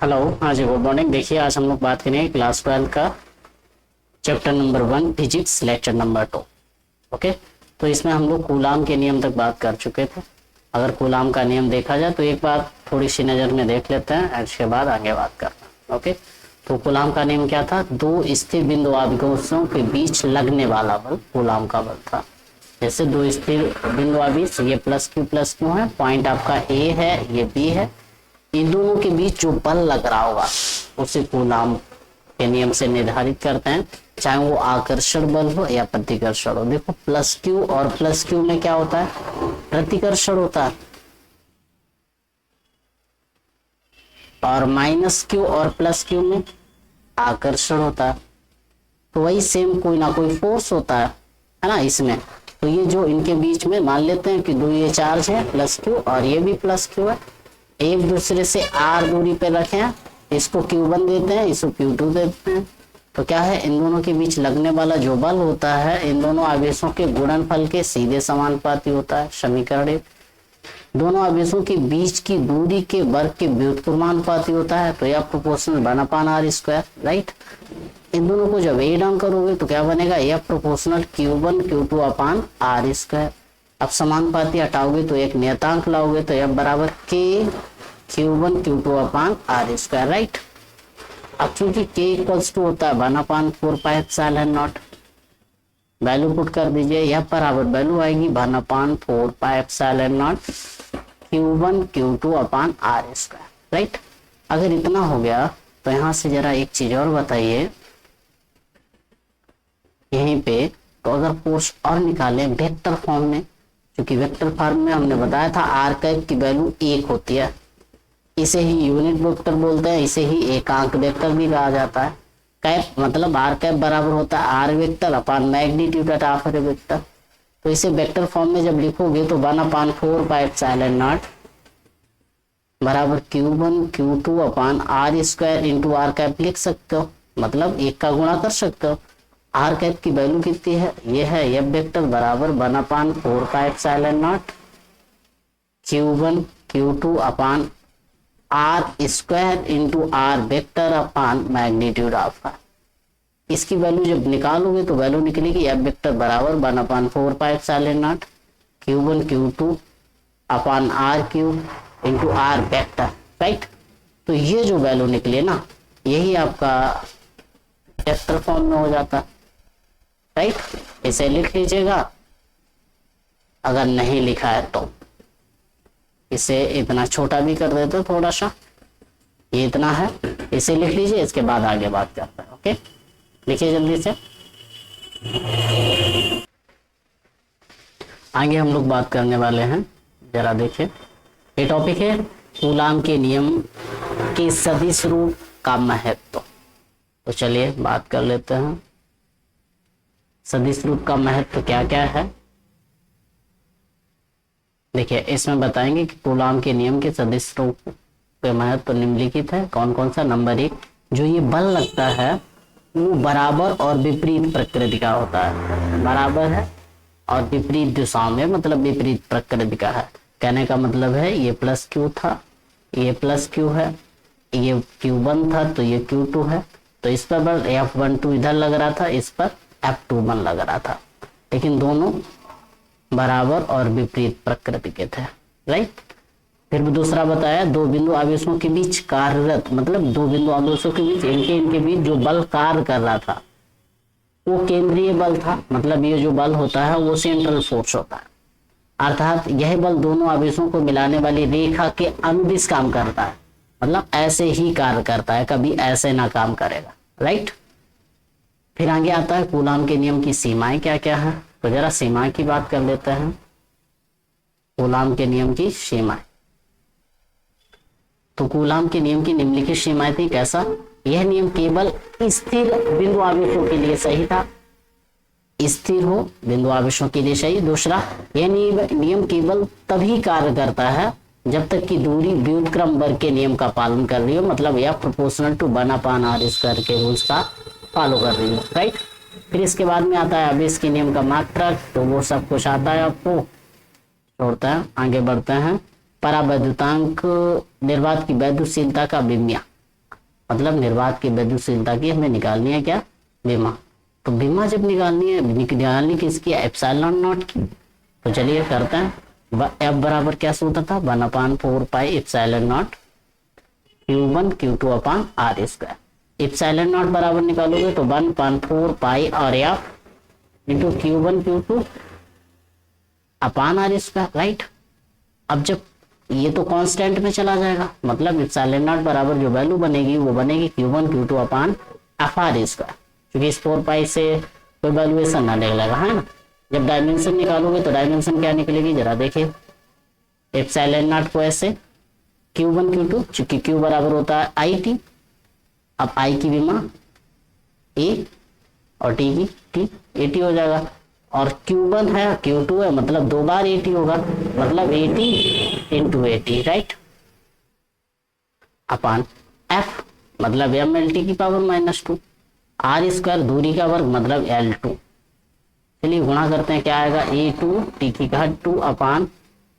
Hello, हाँ जी, good morning. देखिए, आज हम लोग बात करेंगे क्लास 12 का chapter number 1 physics lecture number 2। Okay, तो इसमें हम लोग कूलाम के नियम तक बात कर चुके थे। अगर कूलाम का नियम देखा जाए तो एक बार थोड़ी सी नज़र में देख लेते हैं, इसके बाद आगे बात करना। ओके, तो कूलाम का नियम क्या था? दो स्थिर बिंदु आवेशों के बीच लगने वाला बल कूलाम का बल था। जैसे दो स्थिर बिंदु आवेश, ये प्लस क्यू है, पॉइंट आपका ए है, ये बी है, इन दोनों के बीच जो बल लग रहा होगा उसे कूलाम के नियम से निर्धारित करते हैं, चाहे वो आकर्षण बल हो या प्रतिकर्षण हो। देखो, प्लस क्यू और प्लस क्यू में क्या होता है? प्रतिकर्षण होता है, और माइनस क्यू और प्लस क्यू में आकर्षण होता है। तो वही सेम कोई ना कोई फोर्स होता है ना इसमें। तो ये जो इनके बीच में मान लेते हैं कि दो ये चार्ज है प्लस क्यू और ये भी प्लस क्यू है, एक दूसरे से आर दूरी पे रखें, इसको Q1 देते हैं, इसको Q2 देते हैं। तो क्या है, इन दोनों के बीच लगने वाला जो बल होता है इन दोनों आवेशों के गुणनफल के सीधे समानुपाती होता है। समीकरण एक, दोनों आवेशों के बीच की दूरी के वर्ग के व्युत्क्रमानुपाती होता है। तो यह प्रोपोर्शनल 1/r², राइट। इन दोनों को जब एड ऑन करोगे तो क्या बनेगा? यह प्रोपोर्शनल Q1 Q2/r²। अब समानुपाती हटाओगे तो एक नियतांक लाओगे, तो F बराबर K Q1 Q2/r², राइट। अब चूंकि K इक्वल्स टू होता है 1/4πε0, वैल्यू पुट कर दीजिए, F बराबर वैल्यू आएगी 1/4πε0 Q1 Q2/r², राइट। अगर इतना हो गया तो यहां से जरा एक चीज और बताइए, यहीं पे तो अगर फोर्स और निकालें वेक्टर फॉर्म में, क्योंकि वेक्टर फॉर्म में हमने बताया था आर कैप की वैल्यू 1 होती है, इसे ही यूनिट वेक्टर बोलते हैं, इसे ही एकांक वेक्टर भी कहा जाता है। कैप मतलब आर कैप बराबर होता है r vector upon magnitude of a vector. तो इसे वेक्टर फॉर्म में जब लिखोगे तो 1/4πε0 बराबर Q1 Q2/r² into are cap लिख सकते हो, मतलब एक का गुणा कर सकते हो। आर कैप की वैल्यू कितनी है? ये है F वेक्टर बराबर 1/4πε0 Q1 Q2/r² into r vector upon magnitude of r. इसकी वैल्यू जब निकालोगे तो वैल्यू निकलेगी F वेक्टर बराबर 1/4πε0 Q1 Q2/r³ into r vector, right. तो ये जो वैल्यू निकले ना, यही आपका वेक्टर फॉर्म में हो जाता है, राइट। इसे लिख लीजिएगा, अगर नहीं लिखा है तो इसे इतना छोटा भी कर देते हो थोड़ा सा, ये इतना है, इसे लिख लीजिए, इसके बाद आगे बात करते हैं। ओके, लिखिए जल्दी से। आगे हम लोग बात करने वाले हैं, जरा देखिए, ये टॉपिक है कूलाम के नियम के सदिश रूप का महत्व। तो चलिए बात कर लेते हैं, सदिश रूप का महत्व क्या क्या है। देखिए, इसमें बताएंगे कि कूलाम के नियम के सदिश रूप के महत्व निम्नलिखित है। कौन कौन सा? नंबर 1, जो ये बल लगता है वो बराबर और विपरीत प्रकृति का होता है। बराबर है और विपरीत दिशा में, मतलब विपरीत प्रकृति का है। कहने का मतलब है ये प्लस क्यू था, ये प्लस क्यू है, ये Q1 था तो ये Q2 है। तो इस पर बल F12 इधर लग रहा था, इस पर F21 लग रहा था, लेकिन दोनों बराबर और विपरीत प्रकृति के थे, राइट। फिर दूसरा बताया, दो बिंदु आवेशों के बीच कार्यरत, मतलब दो बिंदु आवेशों के बीच इनके बीच जो बल कार्य कर रहा था वो केंद्रीय बल था, मतलब ये जो बल होता है वो सेंट्रल फोर्स होता है। अर्थात यह बल दोनों आवेशों को मिलाने वाली रेखा के अनुदिश काम करता है, मतलब ऐसे ही कार्य करता है, कभी ऐसे ना काम करेगा, राइट। फिर आगे आता है कूलाम के नियम की सीमाएं क्या क्या है। तो जरा सीमाएं की बात कर लेते हैं, कूलाम के नियम की सीमाएं। तो कूलाम के नियम की निम्नलिखित सीमाएं थी। कैसा? यह नियम केवल स्थिर बिंदु आवेशों के लिए सही था, स्थिर हो बिंदु आवेशों के लिए सही। दूसरा, यह नियम केवल तभी कार्य करता है जब तक कि दूरी व्युत्क्रम वर्ग के नियम का पालन कर रही हो, मतलब यह प्रोपोर्शनल टू 1/r² के रूल्स का फॉलो कर रही हो, राइट। फिर इसके बाद में आता है आवेश के नियम का मात्रक, तो वो सब कुछ आता है आपको, छोड़ते हैं, आगे बढ़ते हैं। परावैद्युतांक निर्वात की वैद्युतशीलता का विन्यास। मतलब निर्वात की वैद्युतशीलता की हमें निकालनी है क्या, विमा। तो विमा जब निकालनी किसकी, एप्सिलॉन नॉट की। तो चलिए करते हैं। एफ बराबर क्या सूत्र था, 1/4 pi epsilon not Q1 Q2 upon r square. Epsilon nought बराबर निकालोगे तो 1/4 पाई और F into Q1 Q2 upon r square, right. अब जब ये तो कांस्टेंट में चला जाएगा, मतलब एप्सिलॉन नॉट बराबर जो वैल्यू बनेगी वो बनेगी Q1 Q2 upon F R square, क्योंकि इस 4 पाई से कोई वैल्यूएशन ना निकलेगा, है ना। जब डायमेंशन निकालोगे तो डायमेंशन क्या निकलेगी, जरा देखिए। एप्सिलॉन नॉट को ऐसे Q1 Q2, चूंकि Q बराबर होता है IT, अब I की विमा A और T की T, AT हो जाएगा। और Q1 है Q2 है, मतलब 2 बार AT होगा, मतलब AT into AT, right, upon F मतलब MLT की पावर -2, आर स्क्वायर दूरी का वर्ग मतलब L2। चलिए गुणा करते हैं, क्या आएगा, A2 T की घात 2 अपान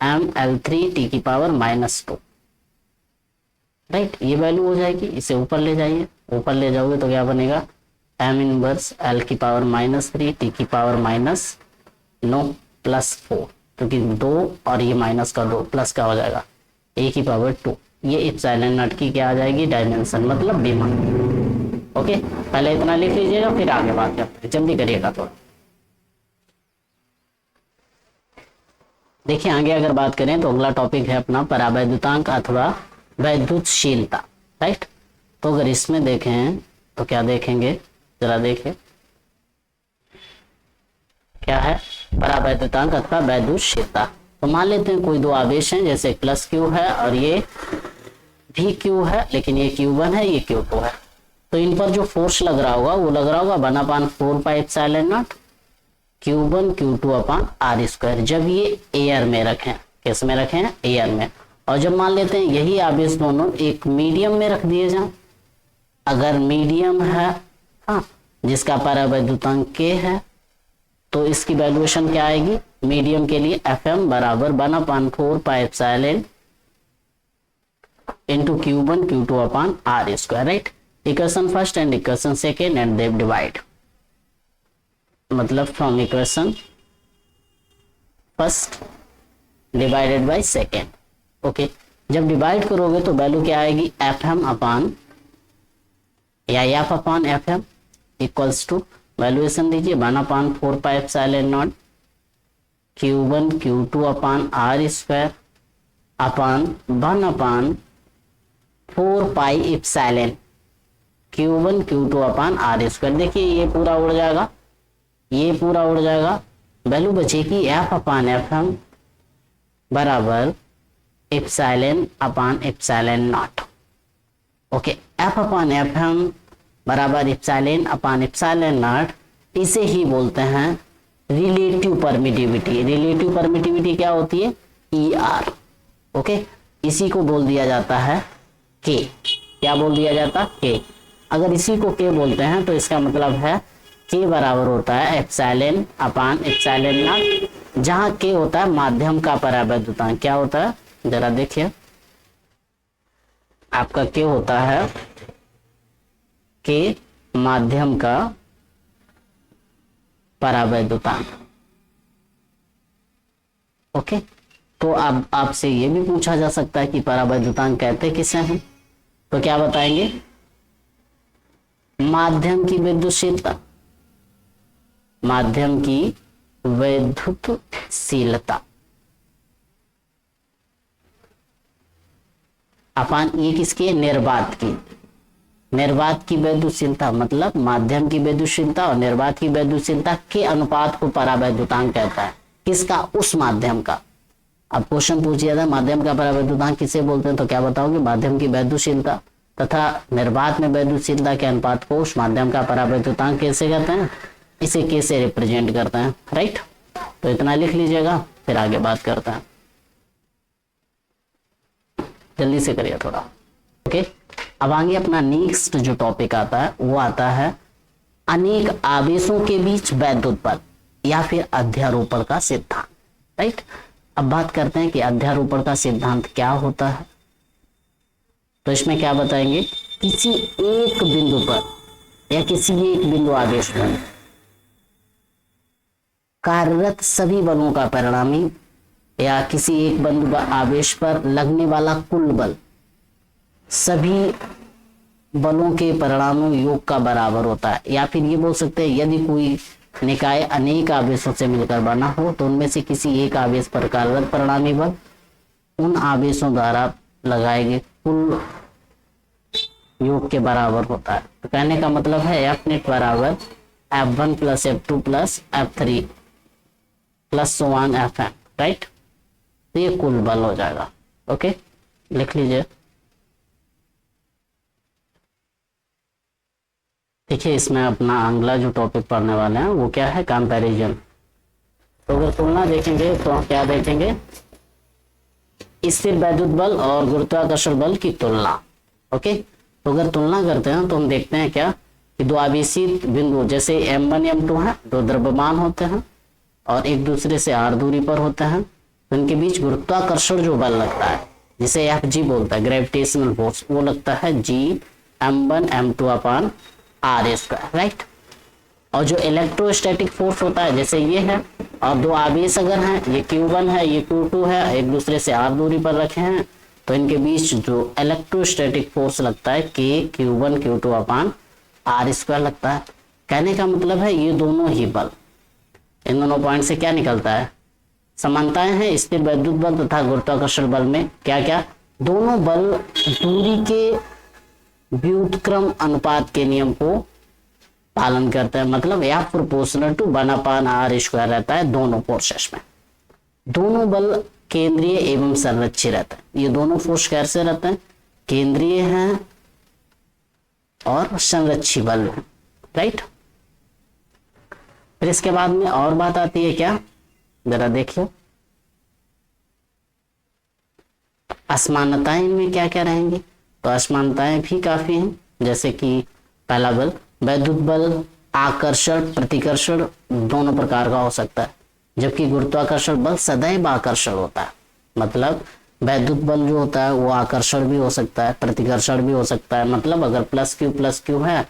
ML3 T की पावर -2, राइट। ये वैल्यू हो जाएगी, इसे ऊपर ले जाइए, ऊपर ले जाओगे तो क्या बनेगा, M इनवर्स L की पावर -3 T की पावर -9 प्लस 4, क्योंकि 2 और ये माइनस का 2 प्लस का हो जाएगा A की पावर 2। ये एप्सिलॉन नॉट की क्या आ जाएगी, डायमेंशन, मतलब विमा। ओके, पहले इतना लिख लीजिएगा, फिर आगे बात करते हैं, जल्दी करिएगा थोड़ा। देखिए आगे अगर बात करें तो अगला टॉपिक है अपना परावैद्युतांक अथवा वैद्युतशीलता, राइट। तो अगर इसमें देखें तो क्या देखेंगे, जरा देखें क्या है परावैद्युतांक अथवा वैद्युतशीलता। तो मान लेते हैं कोई दो आवेश हैं, जैसे प्लस Q है और ये भी Q है, लेकिन ये Q1 है, ये Q2 है। तो इन पर जो फोर्स लग रहा होगा वो लग रहा होगा 1/4 pi epsilon not Q1 Q2 upon r square, जब ये एयर में रखें, किस में रखें, एयर में। और जब मान लेते हैं यही आवेश दोनों एक मीडियम में रख दिए जाए, अगर मीडियम है, हाँ, जिसका परावैद्युतांक K है, तो इसकी वैल्यूएशन क्या आएगी, मीडियम के लिए Fm बराबर 1/4 pi epsilon into Q1 Q2 upon r square, right. Equation first and equation second and they divide, मतलब from equation first divided by second. Okay, जब डिवाइड करोगे तो वैल्यू क्या आएगी, Fm अपान या F upon Fm equals to, valuation दीजिए 1/4 pi epsilon not Q1 Q2 upon r square upon 1/4 pi epsilon Q1 Q2 upon r square. देखिए ये पूरा उड़ जाएगा, ये पूरा उड़ जाएगा, वैल्यू बचेगी F अपान Fm बराबर epsilon upon epsilon not. Okay, F upon Fm बराबर एप्सिलॉन अपान एप्सिलॉन नॉट, इसे ही बोलते हैं रिलेटिव परमिटिविटी। रिलेटिव परमिटिविटी क्या होती है, ER। ओके, इसी को बोल दिया जाता है K। क्या बोल दिया जाता, K। अगर इसी को K बोलते हैं तो इसका मतलब है K बराबर होता है एप्सिलॉन अपान एप्सिलॉन नॉट, जहां K होता है माध्यम का परावैद्युतांक। क्या होता है, जरा देखिए, आपका K होता है K माध्यम का परावैद्युतांक। ओके, तो अब आपसे ये भी पूछा जा सकता है कि परावैद्युतांक कहते किसे हैं, तो क्या बताएंगे, माध्यम की वैद्युतशीलता, माध्यम की वैद्युतशीलता अपान ये किसकी है, निर्वात की। निर्वात की वैद्युतशीलता मतलब माध्यम की वैद्युतशीलता और निर्वात की वैद्युतशीलता के अनुपात को परावैद्युतांक कहता है। किसका, उस माध्यम का। अब क्वेश्चन पूछिए था माध्यम का परावैद्युतांक किसे बोलते हैं, तो क्या बताओगे, माध्यम की वैद्युतशीलता तथा निर्वात में वैद्युतशीलता के अनुपात को उस माध्यम का परावैद्युतांक कैसे कहते हैं, इसे कैसे रिप्रेजेंट करते हैं, राइट। तो इतना लिख लीजिएगा, फिर आगे बात करते हैं, जल्दी से करिए थोड़ा। ओके, अब आगे अपना नेक्स्ट जो टॉपिक आता है वो आता है अनेक आवेशों के बीच वैद्युत बल या फिर अध्यारोपण का सिद्धांत, राइट। अब बात करते हैं कि अध्यारोपण का सिद्धांत क्या होता है। तो इसमें क्या बताएंगे, किसी एक बिंदु पर या किसी एक बिंदु आवेश पर कार्यरत सभी बलों का परिणामी या किसी एक बिंदु आवेश पर लगने वाला कुल बल सभी बलों के परिणामी योग का बराबर होता है। या फिर ये बोल सकते हैं यदि कोई निकाय अनेक आवेशों से मिलकर बना हो तो उनमें से किसी एक आवेश पर कार्यरत परिणामी बल उन आवेशों द्वारा लगाए गए कुल योग के बराबर होता है। तो कहने का मतलब है एफ नेट बराबर F1 plus F2 plus F3 plus so on Fn, right. तो ये कुल बल हो जाएगा। ओके, लिख लीजिए। देखिए इसमें अपना अगला जो टॉपिक पढ़ने वाले हैं वो क्या है, कंपैरिजन। तो अगर तुलना देखेंगे तो हम क्या देखेंगे, स्थिर वैद्युत बल और गुरुत्वाकर्षण बल की तुलना। ओके, तो अगर तुलना करते हैं तो हम देखते हैं क्या कि दो आवेशी बिंदु जैसे M1 M2 है, दो द्रव्यमान होते हैं और एक दूसरे से r दूरी पर होते हैं, तो इनके बीच गुरुत्वाकर्षण जो बल लगता है जिसे Fg बोलता है, ग्रेविटेशनल फोर्स, वो लगता है G M1 M2 अपान r स्क्वायर, राइट। और जो इलेक्ट्रोस्टैटिक फोर्स होता है जैसे ये है, और दो आवेश अगर हैं, ये Q1 है ये Q2 है, एक दूसरे से r दूरी पर रखे हैं, तो इनके बीच जो इलेक्ट्रोस्टैटिक फोर्स लगता है K Q1 Q2 अपान r स्क्वायर लगता है। कहने का मतलब है ये दोनों ही बल, इन दोनों पॉइंट से क्या निकलता है, समानताएं हैं स्थिर वैद्युत बल तथा गुरुत्वाकर्षण बल में। क्या क्या, दोनों बल दूरी के व्युत्क्रम अनुपात के नियम को पालन करते हैं, मतलब F proportional to 1 upon r square रहता है दोनों फोर्सेस में। दोनों बल केंद्रीय एवं संरक्षी रहते हैं। ये दोनों फोर्स कैसे रहते हैं, केंद्रीय हैं और संरक्षी बल है, राइट। फिर इसके बाद में और बात आती है क्या, जरा देखिए असमानताएं में क्या क्या रहेंगी। तो असमानताएं भी काफी हैं, जैसे कि पहला बल वैद्युत बल आकर्षण प्रतिकर्षण दोनों प्रकार का हो सकता है, जबकि गुरुत्वाकर्षण बल सदैव आकर्षण होता है। मतलब वैद्युत बल जो होता है वो आकर्षण भी हो सकता है, प्रतिकर्षण भी हो सकता है। मतलब अगर प्लस क्यू है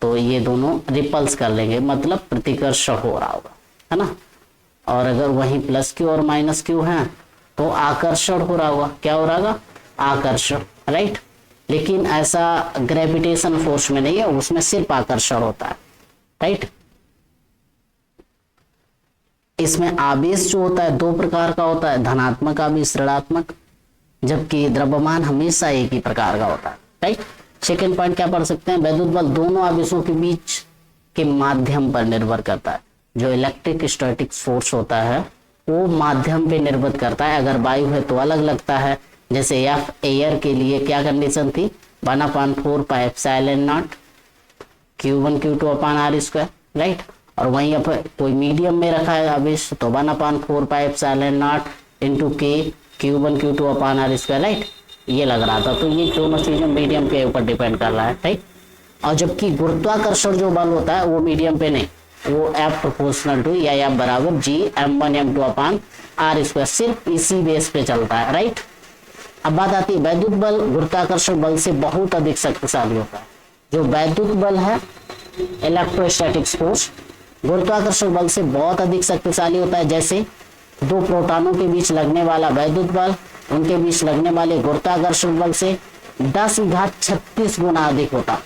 तो ये दोनों रिपल्स कर लेंगे, मतलब प्रतिकर्षण हो रहा होगा, है ना। और अगर वहीं प्लस क्यू और माइनस क्यू है तो आकर्षण हो रहा होगा। क्या हो रहा होगा, आकर्षण, राइट। लेकिन ऐसा ग्रेविटेशन फोर्स में नहीं है, उसमें सिर्फ आकर्षण होता है, राइट। इसमें आवेश जो होता है दो प्रकार का होता है, धनात्मक आवेश ऋणात्मक, जबकि द्रव्यमान हमेशा एक ही प्रकार का होता है, राइट। सेकेंड पॉइंट क्या पढ़ सकते हैं, वैद्युत बल दोनों आवेशों के बीच के माध्यम पर निर्भर करता है। जो इलेक्ट्रिक स्टैटिक फोर्स होता है वो माध्यम पे निर्भर करता है। अगर वायु है तो अलग लगता है, जैसे F एयर के लिए क्या कंडीशन थी, 1/4 pi epsilon not Q1 Q2 upon r square, right. और वहीं अब कोई मीडियम में रखा है आवेश तो 1/4 pi epsilon not into K Q1 Q2 upon r square, right. ये लग रहा था। तो ये दोनों चीजें मीडियम के ऊपर डिपेंड कर रहा है, राइट। और जबकि गुरुत्वाकर्षण जो बल होता है वो मीडियम पे नहीं, वो F प्रोपोर्शनल टू या F बराबर G M1 M2 अपान r स्क्वायर, सिर्फ इसी बेस पे चलता है, राइट। अब बात आती है वैद्युत बल गुरुत्वाकर्षण बल से बहुत अधिक शक्तिशाली होता है। जो वैद्युत बल है इलेक्ट्रोस्टैटिक फोर्स गुरुत्वाकर्षण बल से बहुत अधिक शक्तिशाली होता है। जैसे दो प्रोटॉनों के बीच लगने वाला वैद्युत बल उनके बीच लगने वाले गुरुत्वाकर्षण बल से 10⁻36 गुना अधिक होता,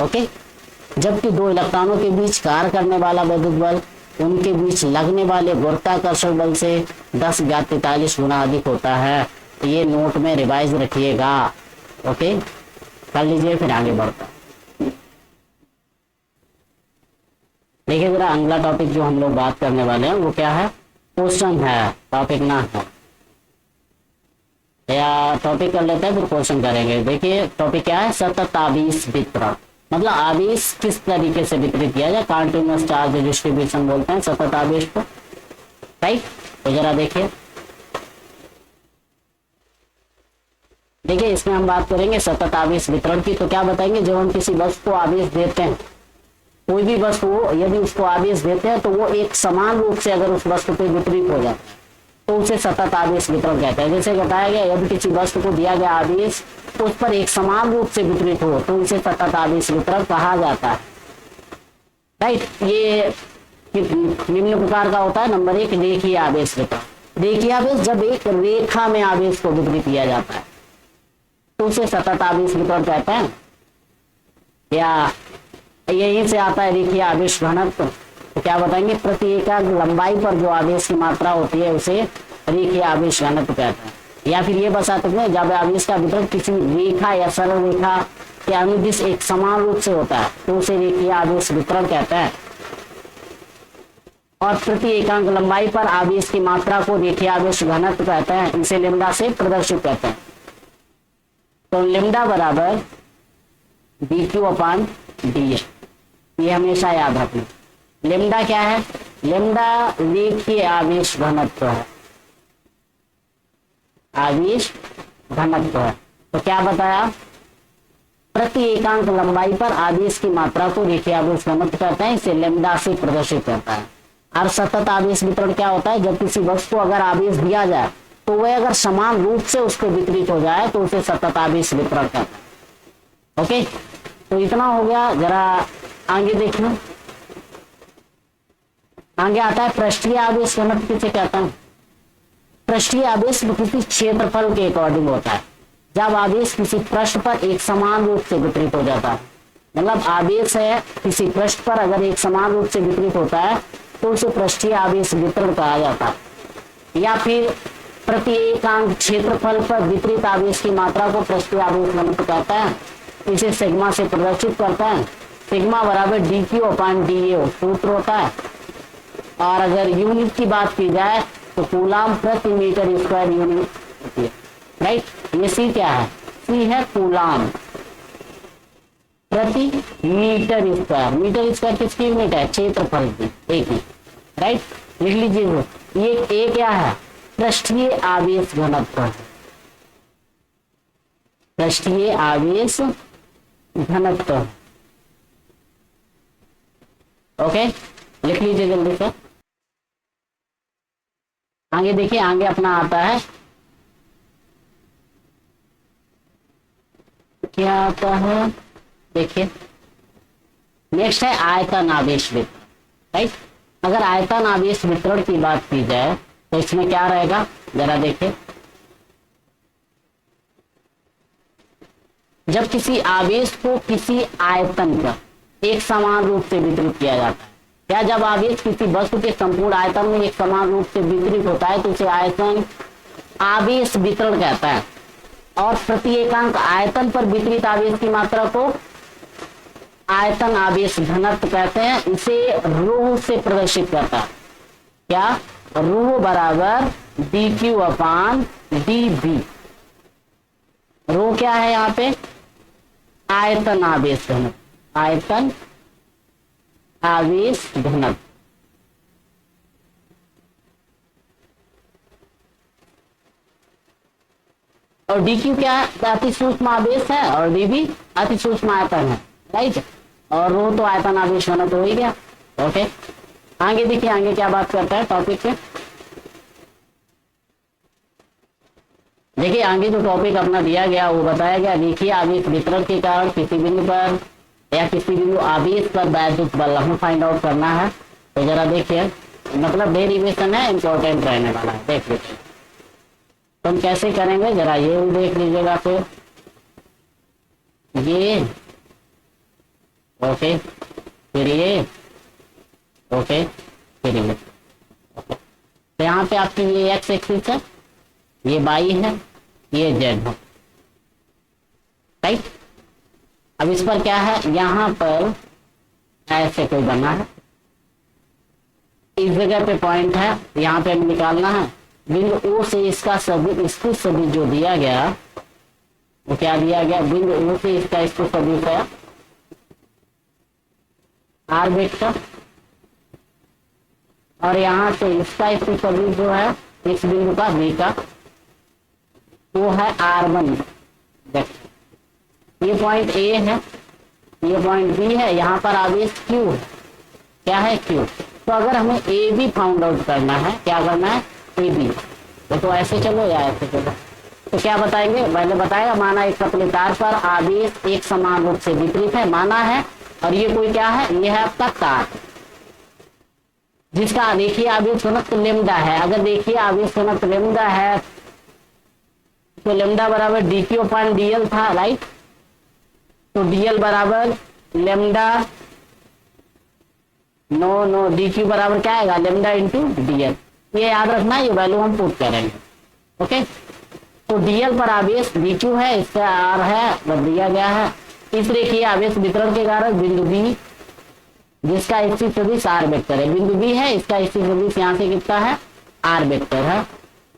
ओके। जबकि दो इलेक्ट्रॉनों के बीच कार्य करने वाला वैद्युत बल उनके बीच लगने वाले गुरुत्वाकर्षण बल से 10⁻43 गुना अधिक होता है। ये नोट में रिवाइज रखिएगा, ओके, कर लीजिए, फिर आगे बढ़ता है। देखिए जरा अगला टॉपिक जो हम लोग बात करने वाले हैं वो क्या है, क्वेश्चन है, टॉपिक ना है, या टॉपिक कर लेते हैं फिर क्वेश्चन करेंगे। देखिए टॉपिक क्या है, सतत आवेश वितरण, मतलब आवेश किस तरीके से वितरित किया जाए, कंटीन्यूअस चार्ज डिस्ट्रीब्यूशन बोलते हैं सतत आवेश को, राइट। तो जरा देखिए इसमें हम बात करेंगे सतत आवेश वितरण की। तो क्या बताएंगे, जब हम किसी वस्तु को आवेश देते हैं, कोई भी वस्तु हो, यदि उसको आवेश देते हैं तो वो एक समान रूप से अगर उस वस्तु पे वितरित हो जाता है, तो उसे सतत आवेश वितरण कहते हैं। जैसे बताया गया यदि किसी वस्तु को दिया गया आवेश उस पर एक समान रूप से वितरित हो तो इसे सतत आवेश वितरण कहा जाता है। राइट, ये निम्न प्रकार का होता है। नंबर 1 रेखीय आवेश वितरण। रेखीय आवेश जब एक रेखा में आवेश को वितरित किया जाता है तो उसे सतत आवेश वितरण कहते हैं। या यहीं से आता है रेखीय आवेश घनत्व। तो क्या बताएंगे, प्रति एकाग्र लंबाई पर जो आवेश की मात्रा होती है उसे रेखीय आवेश घनत्व कहते हैं। या फिर ये बता सकते हैं जब आवेश का वितरण किसी रेखा या सरल रेखा के अनुदिश एक समान रूप से होता है तो उसे रेखीय आवेश वितरण कहते हैं। और प्रति एकांक लंबाई पर आवेश की मात्रा को रेखीय आवेश घनत्व कहते हैं। इसे लैम्डा से प्रदर्शित करते हैं। तो लैम्डा बराबर dq/dA, ये हमेशा याद रखना। लैम्डा क्या है, लैम्डा रेखीय आवेश घनत्व है, आवेश घनत्व है। तो क्या बताया, प्रति एकांक लंबाई पर आवेश की मात्रा को रेखीय आवेश घनत्व कहते हैं। इसे लैम्डा से प्रदर्शित करता है। और सतत आवेश वितरण क्या होता है, जब किसी वस्तु को अगर आवेश दिया जाए तो वह अगर समान रूप से उस पर वितरित हो जाए तो उसे सतत आवेश वितरण कहते हैं। ओके, तो इतना हो गया। जरा आगे देखना, आगे आता है पृष्ठीय आवेश घनत्व किसे कहते हैं। पृष्ठीय आवेश किसी क्षेत्रफल के अकॉर्डिंग होता है। जब आवेश किसी पृष्ठ पर एक समान रूप से वितरित हो जाता है, मतलब आवेश है किसी पृष्ठ पर अगर एक समान रूप से वितरित होता है तो उसे पृष्ठीय आवेश वितरण कहा जाता है। या फिर प्रति एकांक क्षेत्रफल पर वितरित आवेश की मात्रा को पृष्ठीय आवेश घनत्व कहता है। इसे सिग्मा से प्रदर्शित करता है। सिग्मा बराबर dq/dA सूत्र होता है। और अगर यूनिट की बात की जाए तो कूलाम प्रति मीटर स्क्वायर यूनिट होती है। राइट, ये सी क्या है, सी है कूलाम प्रति मीटर स्क्वायर। मीटर स्क्वायर किसकी यूनिट है, क्षेत्रफल की, एक ही। राइट, लिख लीजिए। ये ए क्या है, पृष्ठीय आवेश घनत्व है, पृष्ठीय आवेश घनत्व। ओके, लिख लीजिए जल्दी से। आगे देखिए, आगे अपना आता है, क्या आता है देखिए, नेक्स्ट है आयतन आवेश वितरण। राइट, अगर आयतन आवेश वितरण की बात की जाए तो इसमें क्या रहेगा, जरा देखिए। जब किसी आवेश को किसी आयतन पर एक समान रूप से वितरित किया जाता है, या जब आवेश किसी वस्तु के संपूर्ण आयतन में एक समान रूप से वितरित होता है तो उसे आयतन आवेश वितरण कहता है। और प्रति एकांक आयतन पर वितरित आवेश की मात्रा को आयतन आवेश घनत्व कहते हैं। इसे रो से प्रदर्शित करता है। क्या, रो बराबर dq/dB। रो क्या है यहाँ पे, आयतन आवेश घनत्व, आयतन आवेश घनत्व। और dq क्या है, अति सूक्ष्म आवेश है, और dB अति सूक्ष्म आयतन है। राइट, और रो तो आयतन आवेश घनत्व हो ही गया। ओके, आगे देखिए, आगे क्या बात करता है टॉपिक पे। देखिए, आगे जो टॉपिक अपना दिया गया वो बताया गया, रेखीय आवेश वितरण के कारण किसी बिंदु पर या किसी बिंदु आवेश पर वैद्युत बल हमें फाइंड आउट करना है। तो जरा देखिए, मतलब डेरिवेशन है, इंपॉर्टेंट रहने वाला है। देख लीजिए तो हम कैसे करेंगे, जरा ये देख लीजिएगा। फिर ये ओके, फिर ये ओके, फिर ये ओके। तो यहाँ पे आपकी ये एक्स एक्सिस है, ये वाई है, ये जेड है। राइट, अब इस पर क्या है, यहाँ पर ऐसे कोई बना है, इस जगह पे पॉइंट है, यहाँ पे हमें निकालना है। बिंदु ओ से इसका सभी, इसको सभी जो दिया गया वो क्या दिया गया, बिंदु ओ से इसका इसको सभी है आर वेक्टर, और यहाँ से इसका इसको सभी जो है इस बिंदु का बी का वो है R1 वेक्टर। ये पॉइंट ए है, ये पॉइंट बी है, यहाँ पर आवेश क्यू है। क्या है, क्यू। तो अगर हमें ए बी फाउंड आउट करना है, क्या करना है, ए बी, तो ऐसे चलो या ऐसे चलो। तो क्या बताएंगे, मैंने बताया माना एक पतले तार पर आवेश एक समान रूप से विपरीत है, माना है। और ये कोई क्या है, ये है आपका तार जिसका देखिए आवेश घनत्व लेमडा है। अगर देखिए आवेश घनत्व लेमडा है तो लेमडा बराबर dq अपॉन dl था, राइट। तो dl बराबर लेमडा, नो dq बराबर क्या आएगा, लेमडा इंटू dl। ये याद रखना, ये वैल्यू हम पुट करेंगे। ओके, तो dl पर आवेश dq है, इसका r है बस दिया गया है। इस रेखीय आवेश वितरण के कारण बिंदु B जिसका स्थित सदिश r वेक्टर है, बिंदु B है, इसका स्थित सदिश यहाँ से कितना है, r वेक्टर है,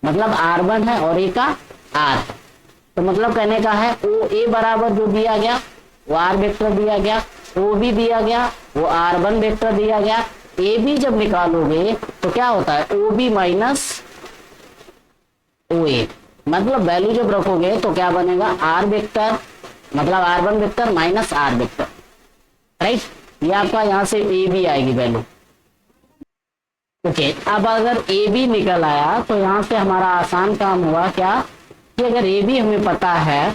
मतलब r1 है और a का r। तो मतलब कहने का है ओ ए बराबर जो दिया गया वो r वेक्टर दिया गया, ओ बी दिया गया वो r1 वेक्टर दिया गया। ए बी जब निकालोगे तो क्या होता है, ओ बी माइनस ओ ए, मतलब वैल्यू जब रखोगे तो क्या बनेगा, r वेक्टर मतलब r1 vector minus r vector, right. ये आपका यहाँ से ए बी आएगी वैल्यू। ओके, अब अगर ए बी निकल आया तो यहाँ से हमारा आसान काम हुआ क्या, कि अगर ए बी हमें पता है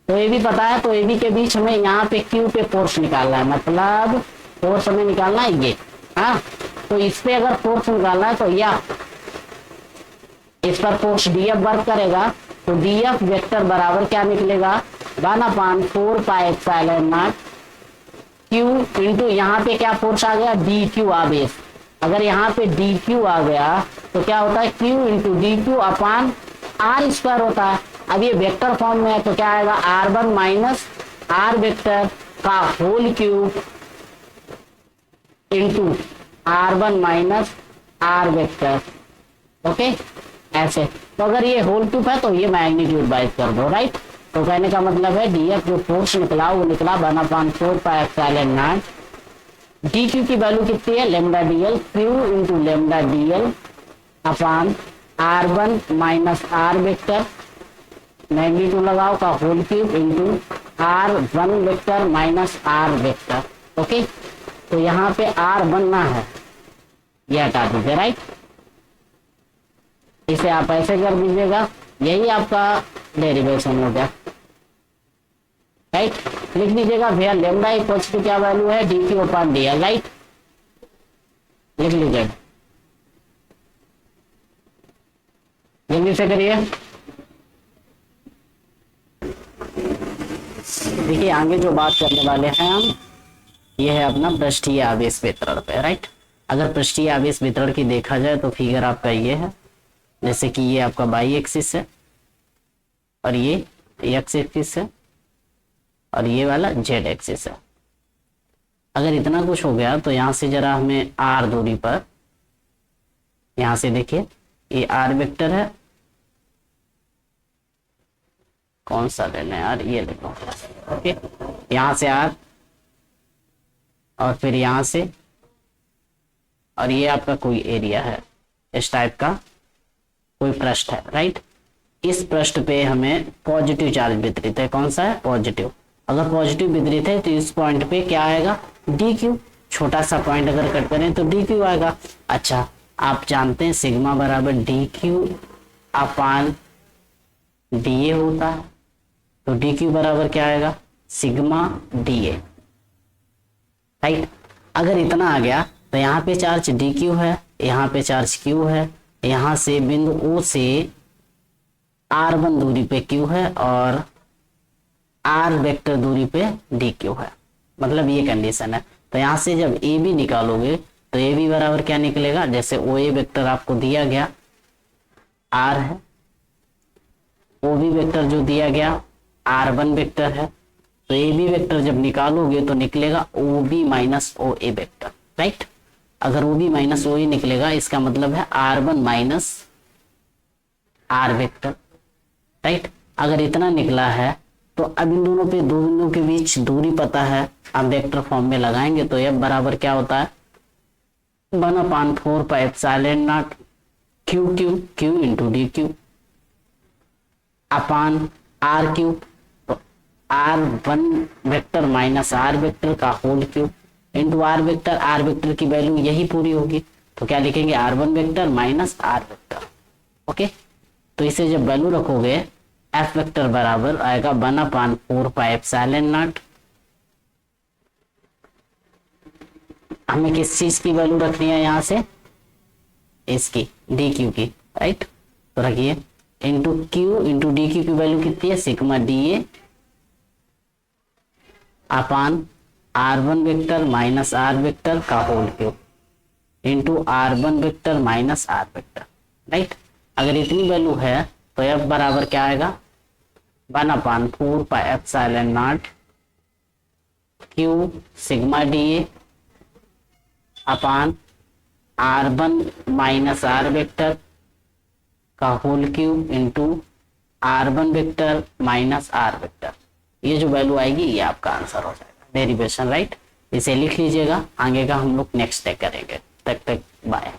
तो ए बी पता है, तो ए बी के बीच हमें यहाँ पे क्यू पे फोर्स निकालना है, मतलब फोर्स हमें निकालना है ये। हाँ, तो इस पे अगर फोर्स निकालना है तो या इस पर फोर्स डी एफ वर्क करेगा, तो डी एफ वेक्टर बराबर क्या निकलेगा, 1/4 pi epsilon naught Q into यहाँ पे क्या फोर्स आ गया, डी क्यू आवेश। अगर यहाँ पे डी क्यू आ गया तो क्या होता है, q into d q upon r square होता है। अब ये वेक्टर फॉर्म में है तो क्या आएगा, r1 माइनस आर वेक्टर का whole cube into r1 minus r vector. Okay, ऐसे। तो अगर ये होल क्यूब है तो ये मैग्नीट्यूड बाइज कर दो, राइट। तो कहने का मतलब है डीएफ जो फोर्स निकला वो निकला 1/4 pi epsilon nought d q की वैल्यू कितनी है, lambda dl, q into lambda dl upon r1 minus r vector, magnitude लगाओ का whole cube into r1 vector minus r vector. Okay, तो यहाँ पे r बनना है, ये हटा दीजिए, राइट। इसे आप ऐसे कर दीजिएगा, यही आपका डेरिवेशन हो गया, राइट। लिख दीजिएगा भैया लेमडा इक्वल्स टू क्या वैल्यू है, D q upon D L, right. लिख लीजिएगा, जल्दी से करिए। देखिए आगे जो बात करने वाले हैं हम, ये है अपना पृष्ठीय आवेश वितरण पे, राइट। अगर पृष्ठीय आवेश वितरण की देखा जाए तो फिगर आपका ये है, जैसे कि ये आपका वाई एक्सिस है और ये एक्स एक्सिस है और ये वाला जेड एक्सिस है। अगर इतना कुछ हो गया तो यहाँ से जरा हमें आर दूरी पर, यहाँ से देखिए ये आर वेक्टर है, कौन सा लेना है यार, ये ले लो। ओके, यहाँ से आर और फिर यहाँ से, और ये आपका कोई एरिया है, इस टाइप का कोई पृष्ठ है, राइट। इस पृष्ठ पे हमें पॉजिटिव चार्ज वितरित है, कौन सा है, पॉजिटिव। अगर पॉजिटिव वितरित है तो इस पॉइंट पे क्या आएगा, डी क्यू, छोटा सा पॉइंट अगर कट करें तो डी क्यू आएगा। अच्छा, आप जानते हैं सिग्मा बराबर D q upon D A होता है, तो डी क्यू बराबर क्या आएगा, सिग्मा डी ए, राइट। अगर इतना आ गया तो यहाँ पे चार्ज डी क्यू है, यहाँ पे चार्ज क्यू है, यहाँ से बिंदु ओ से r1 दूरी पे क्यू है और r वेक्टर दूरी पे डी क्यू है, मतलब ये कंडीशन है। तो यहाँ से जब ए बी निकालोगे तो ए बी बराबर क्या निकलेगा, जैसे ओ ए वेक्टर आपको दिया गया r है, ओ बी वेक्टर जो दिया गया r1 वेक्टर है, तो ए बी वेक्टर जब निकालोगे तो निकलेगा ओ बी माइनस ओ ए वेक्टर, राइट। अगर ओ बी माइनस ओ ए निकलेगा इसका मतलब है r1 minus r vector, right. अगर इतना निकला है तो अब इन दोनों पे, दो बिंदुओं के बीच दूरी पता है, अब वेक्टर फॉर्म में लगाएंगे तो एफ बराबर क्या होता है, 1/4 pi epsilon naught q q, q into d q upon r cube, तो r1 vector minus r vector का whole cube into r vector की वैल्यू यही पूरी होगी, तो क्या लिखेंगे, r1 vector minus r vector. Okay, तो इसे जब वैल्यू रखोगे एफ वेक्टर बराबर आएगा 1/4 पाई एप्सिलॉन नॉट। हमें किस चीज की वैल्यू रखनी है यहाँ से, इसकी डी क्यू की, राइट। तो रखिए into q into d q की वैल्यू कितनी है, sigma d a upon R1 vector minus R vector का whole cube into R1 vector minus R vector, right. अगर इतनी वैल्यू है तो F बराबर क्या आएगा, 1/4 pi epsilon naught q sigma d a upon R1 minus R vector का whole cube into R1 vector minus R vector. ये जो वैल्यू आएगी ये आपका आंसर हो जाएगा, डेरिवेशन, राइट। इसे लिख लीजिएगा, आगे का हम लोग नेक्स्ट डे करेंगे। तब तक बाय।